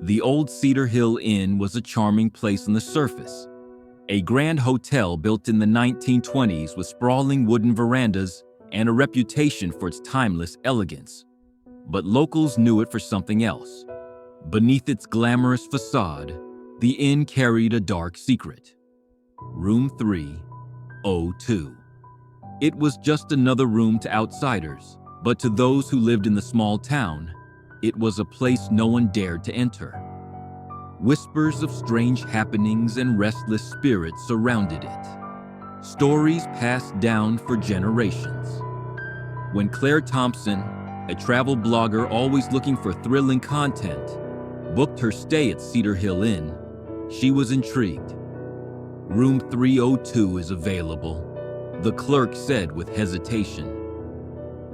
The old Cedar Hill Inn was a charming place on the surface, a grand hotel built in the 1920s with sprawling wooden verandas and a reputation for its timeless elegance. But locals knew it for something else. Beneath its glamorous facade, the inn carried a dark secret. Room 302. It was just another room to outsiders, but to those who lived in the small town, it was a place no one dared to enter. Whispers of strange happenings and restless spirits surrounded it. Stories passed down for generations. When Claire Thompson, a travel blogger always looking for thrilling content, booked her stay at Cedar Hill Inn, she was intrigued. Room 302 is available, the clerk said with hesitation.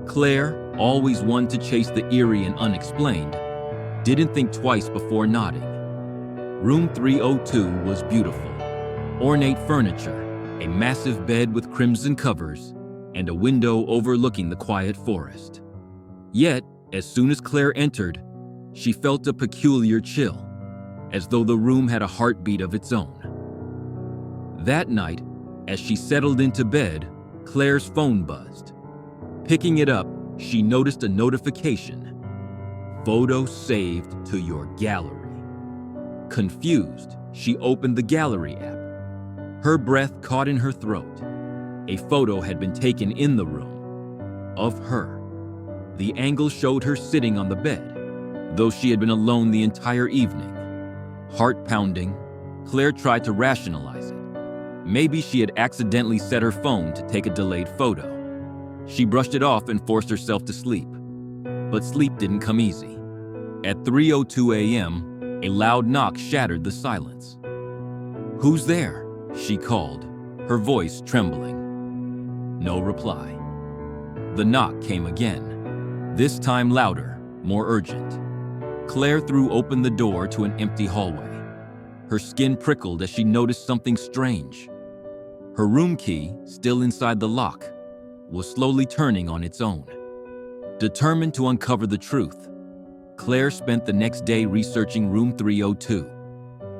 Claire, always one to chase the eerie and unexplained, didn't think twice before nodding. Room 302 was beautiful. Ornate furniture, a massive bed with crimson covers, and a window overlooking the quiet forest. Yet, as soon as Claire entered, she felt a peculiar chill, as though the room had a heartbeat of its own. That night, as she settled into bed, Claire's phone buzzed. Picking it up, she noticed a notification. Photo saved to your gallery. Confused, she opened the gallery app. Her breath caught in her throat. A photo had been taken in the room of her. The angle showed her sitting on the bed, though she had been alone the entire evening. Heart pounding, Claire tried to rationalize it. Maybe she had accidentally set her phone to take a delayed photo. She brushed it off and forced herself to sleep. But sleep didn't come easy. At 3:02 a.m., a loud knock shattered the silence. "Who's there?" she called, her voice trembling. No reply. The knock came again, this time louder, more urgent. Claire threw open the door to an empty hallway. Her skin prickled as she noticed something strange. Her room key, still inside the lock, was slowly turning on its own. Determined to uncover the truth, Claire spent the next day researching Room 302.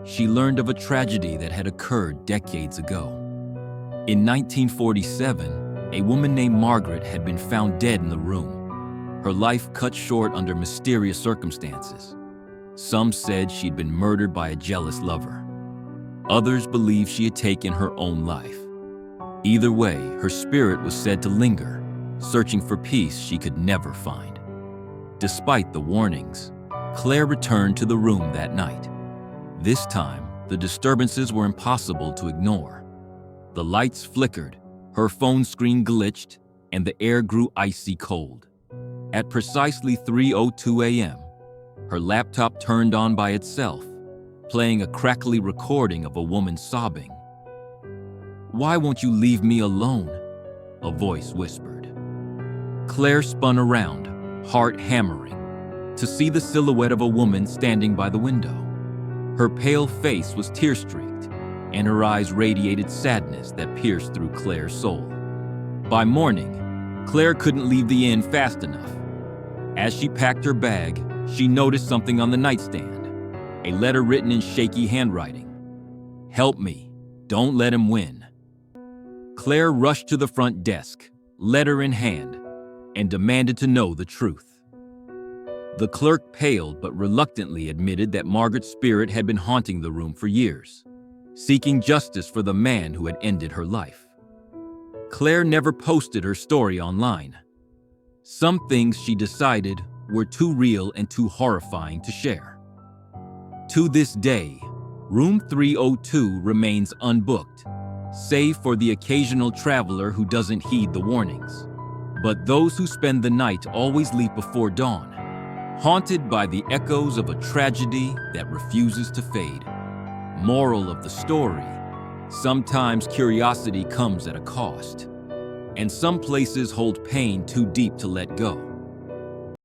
She learned of a tragedy that had occurred decades ago. In 1947, a woman named Margaret had been found dead in the room, her life cut short under mysterious circumstances. Some said she'd been murdered by a jealous lover. Others believed she had taken her own life. Either way, her spirit was said to linger, searching for peace she could never find. Despite the warnings, Claire returned to the room that night. This time, the disturbances were impossible to ignore. The lights flickered, her phone screen glitched, and the air grew icy cold. At precisely 3:02 a.m., her laptop turned on by itself, playing a crackly recording of a woman sobbing. "Why won't you leave me alone?" a voice whispered. Claire spun around, heart hammering, to see the silhouette of a woman standing by the window. Her pale face was tear-streaked, and her eyes radiated sadness that pierced through Claire's soul. By morning, Claire couldn't leave the inn fast enough. As she packed her bag, she noticed something on the nightstand, a letter written in shaky handwriting. "Help me, don't let him win." Claire rushed to the front desk, letter in hand, and demanded to know the truth. The clerk paled but reluctantly admitted that Margaret's spirit had been haunting the room for years, seeking justice for the man who had ended her life. Claire never posted her story online. Some things, she decided, were too real and too horrifying to share. To this day, Room 302 remains unbooked, save for the occasional traveler who doesn't heed the warnings. But those who spend the night always leave before dawn, haunted by the echoes of a tragedy that refuses to fade. Moral of the story: sometimes curiosity comes at a cost, and some places hold pain too deep to let go.